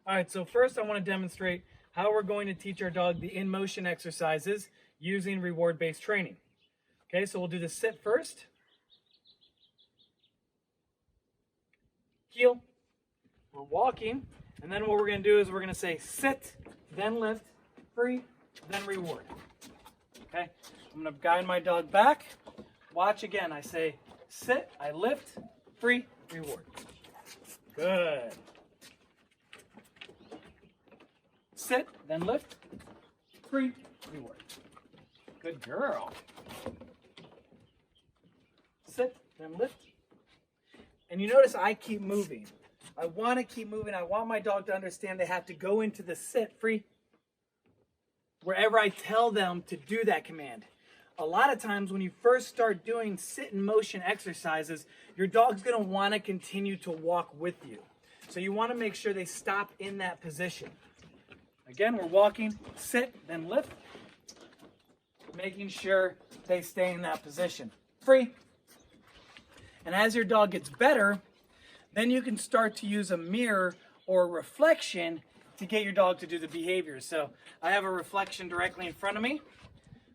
All right, so first I want to demonstrate how we're going to teach our dog the in-motion exercises using reward-based training. Okay, so we'll do the sit first. Heel. We're walking, and then what we're going to do is we're going to say sit, then lift, free, then reward. Okay, I'm going to guide my dog back. Watch again. I say sit, I lift, free, reward. Good. Sit, then lift, free, reward. Good girl. Sit, then lift. And you notice I keep moving. I want to keep moving. I want my dog to understand they have to go into the sit, free, wherever I tell them to do that command. A lot of times when you first start doing sit and motion exercises, your dog's going to want to continue to walk with you. So you want to make sure they stop in that position. Again, we're walking, sit, then lift, making sure they stay in that position. Free. And as your dog gets better, then you can start to use a mirror or a reflection to get your dog to do the behavior. So I have a reflection directly in front of me.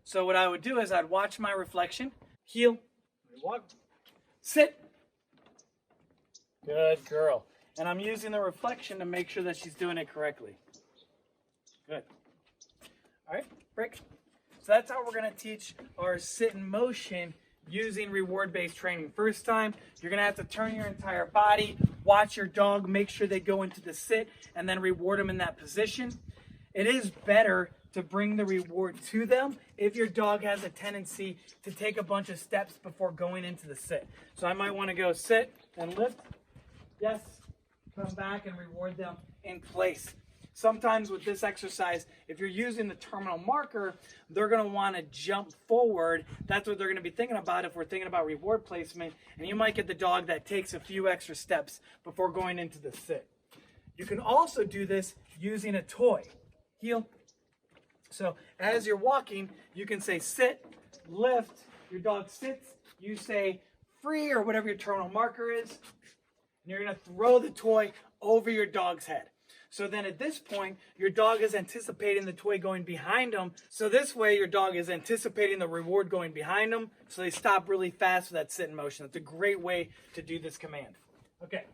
So what I would do is I'd watch my reflection, heel, walk, sit. Good girl. And I'm using the reflection to make sure that she's doing it correctly. Good. All right, break. So that's how we're going to teach our sit and motion using reward-based training. First time, you're going to have to turn your entire body, watch your dog, make sure they go into the sit, and then reward them in that position. It is better to bring the reward to them if your dog has a tendency to take a bunch of steps before going into the sit. So I might want to go sit and lift. Yes. Come back and reward them in place. Sometimes with this exercise, if you're using the terminal marker, they're going to want to jump forward. That's what they're going to be thinking about if we're thinking about reward placement. And you might get the dog that takes a few extra steps before going into the sit. You can also do this using a toy. Heel. So as you're walking, you can say sit, lift. Your dog sits. You say free or whatever your terminal marker is. And you're going to throw the toy over your dog's head. So then at this point, your dog is anticipating the toy going behind them. So this way, your dog is anticipating the reward going behind them. So they stop really fast with that sit in motion. That's a great way to do this command. Okay.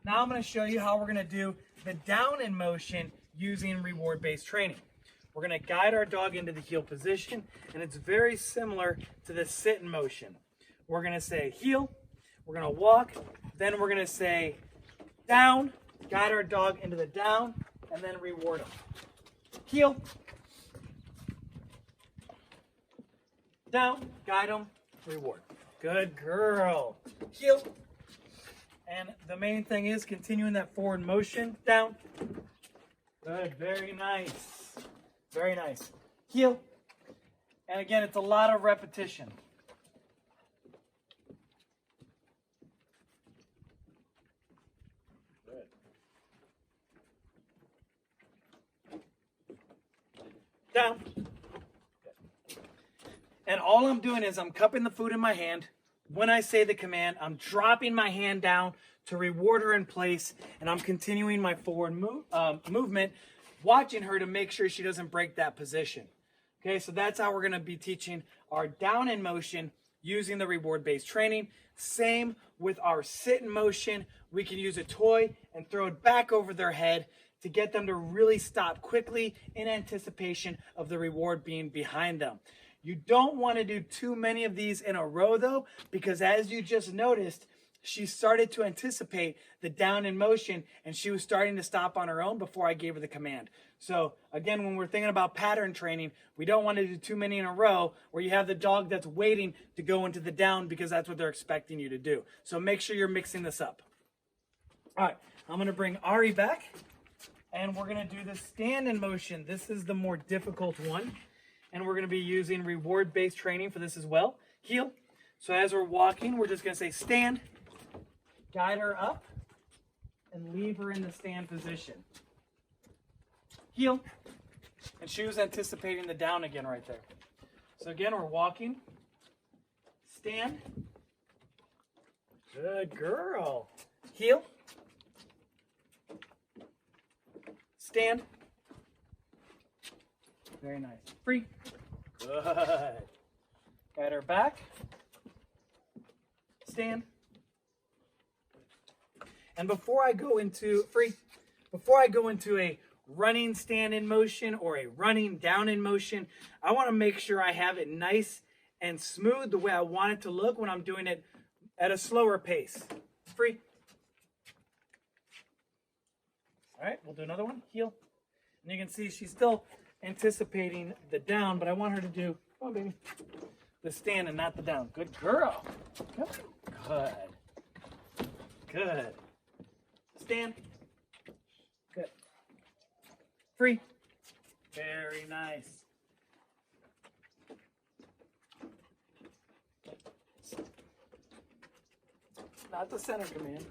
Now I'm going to show you how we're going to do the down in motion using reward-based training. We're going to guide our dog into the heel position. And it's very similar to the sit in motion. We're going to say heel. We're going to walk. Then we're going to say down. Guide our dog into the down, and then reward them. Heel. Down, guide them, reward. Good girl. Heel. And the main thing is continuing that forward motion. Down. Good, very nice. Very nice. Heel. And again, it's a lot of repetition. Down. And all I'm doing is I'm cupping the food in my hand. When I say the command, I'm dropping my hand down to reward her in place, and I'm continuing my forward movement, watching her to make sure she doesn't break that position. Okay, so that's how we're going to be teaching our down in motion using the reward-based training. Same with our sit in motion. We can use a toy and throw it back over their head to get them to really stop quickly in anticipation of the reward being behind them. You don't want to do too many of these in a row though, because as you just noticed, she started to anticipate the down in motion and she was starting to stop on her own before I gave her the command. So again, when we're thinking about pattern training, we don't want to do too many in a row where you have the dog that's waiting to go into the down because that's what they're expecting you to do. So make sure you're mixing this up. All right, I'm going to bring Ari back. And we're going to do the stand in motion. This is the more difficult one. And we're going to be using reward-based training for this as well. Heel. So as we're walking, we're just going to say stand, guide her up, and leave her in the stand position. Heel. And she was anticipating the down again right there. So again, we're walking. Stand. Good girl. Heel. Stand. Very nice. Free. Good. Got her back. Stand. And before I go into a running stand in motion or a running down in motion, I want to make sure I have it nice and smooth the way I want it to look when I'm doing it at a slower pace. Free. All right, we'll do another one. Heel. And you can see she's still anticipating the down, but I want her to do, come on, baby, the stand and not the down. Good girl. Good. Good. Stand. Good. Free. Very nice. Not the center command.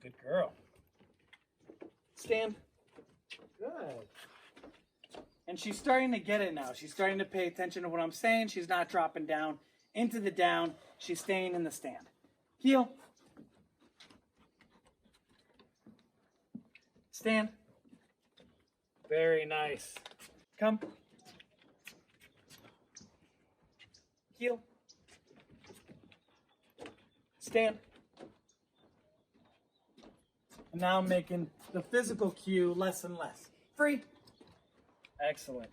Good girl. Stand. Good. And she's starting to get it now. She's starting to pay attention to what I'm saying. She's not dropping down into the down. She's staying in the stand. Heel. Stand. Very nice. Come. Heel. Stand. And now I'm making the physical cue less and less. Free. Excellent.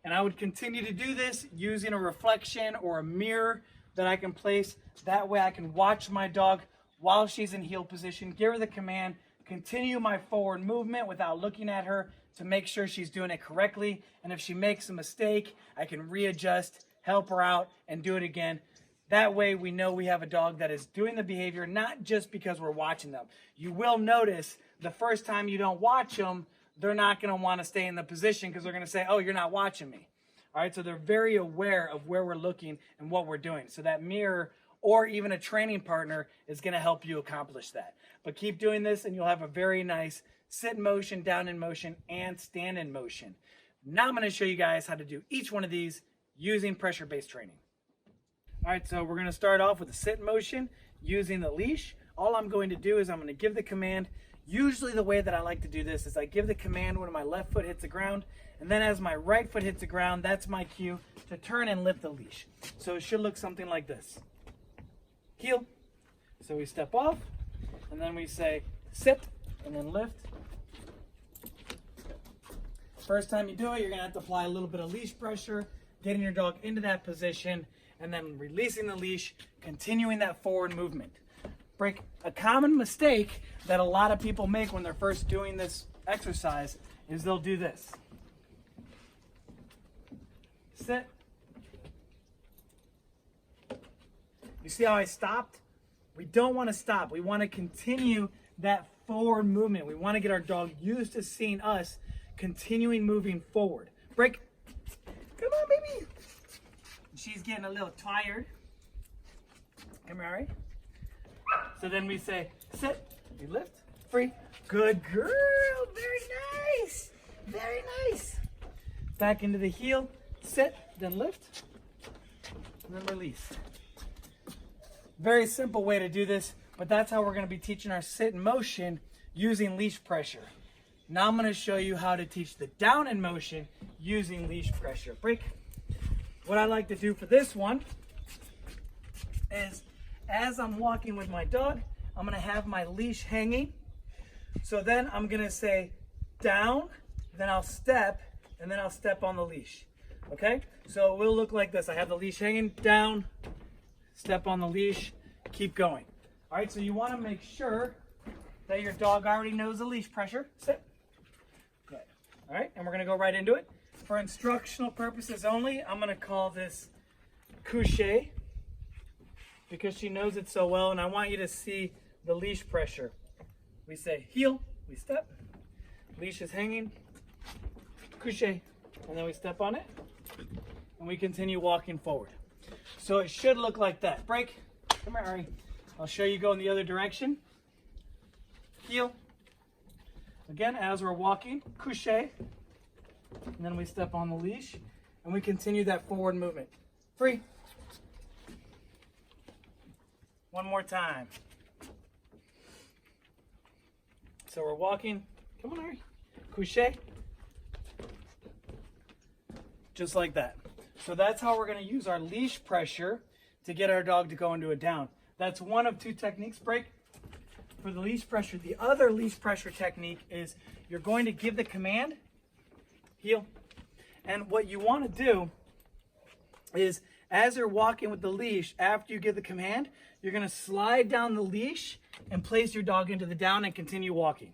And I would continue to do this using a reflection or a mirror that I can place. That way I can watch my dog while she's in heel position, give her the command, continue my forward movement without looking at her to make sure she's doing it correctly. And if she makes a mistake, I can readjust, help her out, and do it again. That way we know we have a dog that is doing the behavior, not just because we're watching them. You will notice the first time you don't watch them, they're not going to want to stay in the position because they're going to say, oh, you're not watching me. All right, so they're very aware of where we're looking and what we're doing. So that mirror or even a training partner is going to help you accomplish that. But keep doing this and you'll have a very nice sit in motion, down in motion, and stand in motion. Now I'm going to show you guys how to do each one of these using pressure-based training. All right, so we're going to start off with a sit motion using the leash. All I'm going to do is I'm going to give the command. Usually the way that I like to do this is I give the command when my left foot hits the ground, and then as my right foot hits the ground, that's my cue to turn and lift the leash. So it should look something like this. Heel. So we step off, and then we say sit, and then lift. First time you do it, you're going to have to apply a little bit of leash pressure, getting your dog into that position, and then releasing the leash, continuing that forward movement. Break. A common mistake that a lot of people make when they're first doing this exercise is they'll do this. Sit. You see how I stopped? We don't want to stop. We want to continue that forward movement. We want to get our dog used to seeing us continuing moving forward. Break. Come on, baby. She's getting a little tired. Come here, all right? So then we say, sit, we lift, free. Good girl, very nice, very nice. Back into the heel, sit, then lift, and then release. Very simple way to do this, but that's how we're gonna be teaching our sit in motion using leash pressure. Now I'm gonna show you how to teach the down in motion using leash pressure. Break. What I like to do for this one is as I'm walking with my dog, I'm going to have my leash hanging. So then I'm going to say down, then I'll step, and then I'll step on the leash. Okay? So it will look like this. I have the leash hanging, down, step on the leash, keep going. All right, so you want to make sure that your dog already knows the leash pressure. Sit. Good. All right, and we're going to go right into it. For instructional purposes only, I'm going to call this couché because she knows it so well, and I want you to see the leash pressure. We say heel, we step, leash is hanging, couché, and then we step on it, and we continue walking forward. So it should look like that. Break. Come here, Ari. I'll show you going the other direction. Heel. Again, as we're walking, couché. And then we step on the leash and we continue that forward movement. Free. One more time. So we're walking. Come on, Ari. Couché. Just like that. So that's how we're going to use our leash pressure to get our dog to go into a down. That's one of two techniques, Break. For the leash pressure, the other leash pressure technique is you're going to give the command, heel. And what you want to do is, as you're walking with the leash, after you give the command, you're going to slide down the leash and place your dog into the down and continue walking.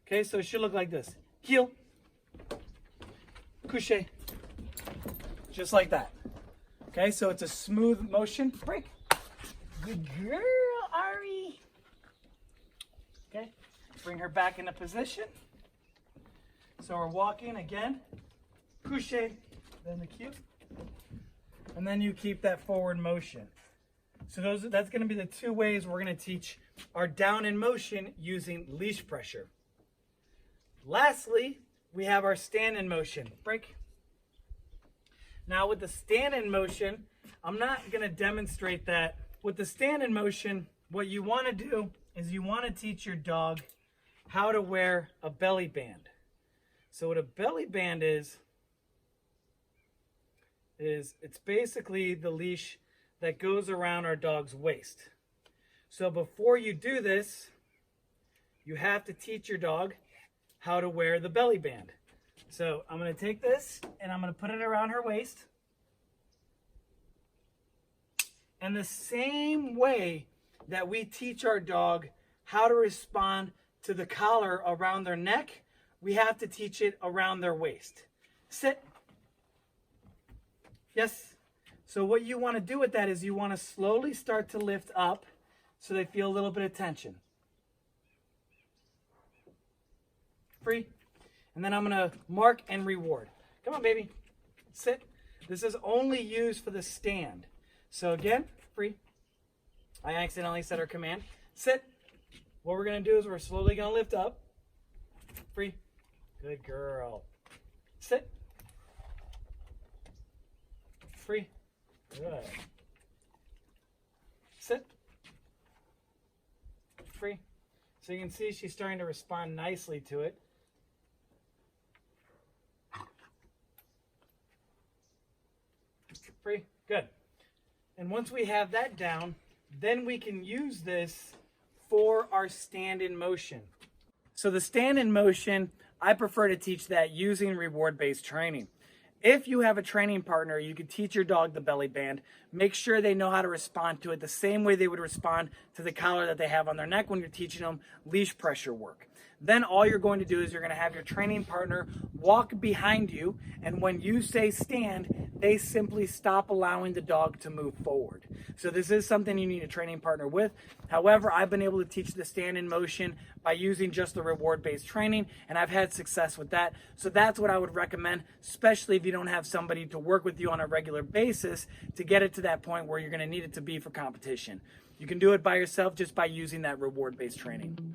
Okay, so it should look like this. Heel, couché, just like that. Okay, so it's a smooth motion. Break. Good girl, Ari. Okay, bring her back into position. So we're walking again. Couché, then the cue. And then you keep that forward motion. So that's going to be the two ways we're going to teach our down in motion using leash pressure. Lastly, we have our stand in motion. Break. Now with the stand in motion, I'm not going to demonstrate that. With the stand in motion, what you want to do is you want to teach your dog how to wear a belly band. So what a belly band is it's basically the leash that goes around our dog's waist. So before you do this, you have to teach your dog how to wear the belly band. So I'm going to take this and I'm going to put it around her waist. And the same way that we teach our dog how to respond to the collar around their neck, we have to teach it around their waist. Sit. Yes. So what you want to do with that is you want to slowly start to lift up so they feel a little bit of tension. Free. And then I'm going to mark and reward. Come on, baby. Sit. This is only used for the stand. So again, free. I accidentally said our command. Sit. What we're going to do is we're slowly going to lift up. Free. Good girl. Sit. Free. Good. Sit. Free. So you can see she's starting to respond nicely to it. Free. Good. And once we have that down, then we can use this for our stand in motion. So the stand in motion, I prefer to teach that using reward-based training. If you have a training partner, you could teach your dog the belly band. Make sure they know how to respond to it the same way they would respond to the collar that they have on their neck when you're teaching them leash pressure work. Then all you're going to do is you're going to have your training partner walk behind you, and when you say stand, they simply stop allowing the dog to move forward. So this is something you need a training partner with. However, I've been able to teach the stand in motion by using just the reward-based training, and I've had success with that. So that's what I would recommend, especially if you don't have somebody to work with you on a regular basis to get it to that point where you're going to need it to be for competition. You can do it by yourself just by using that reward-based training.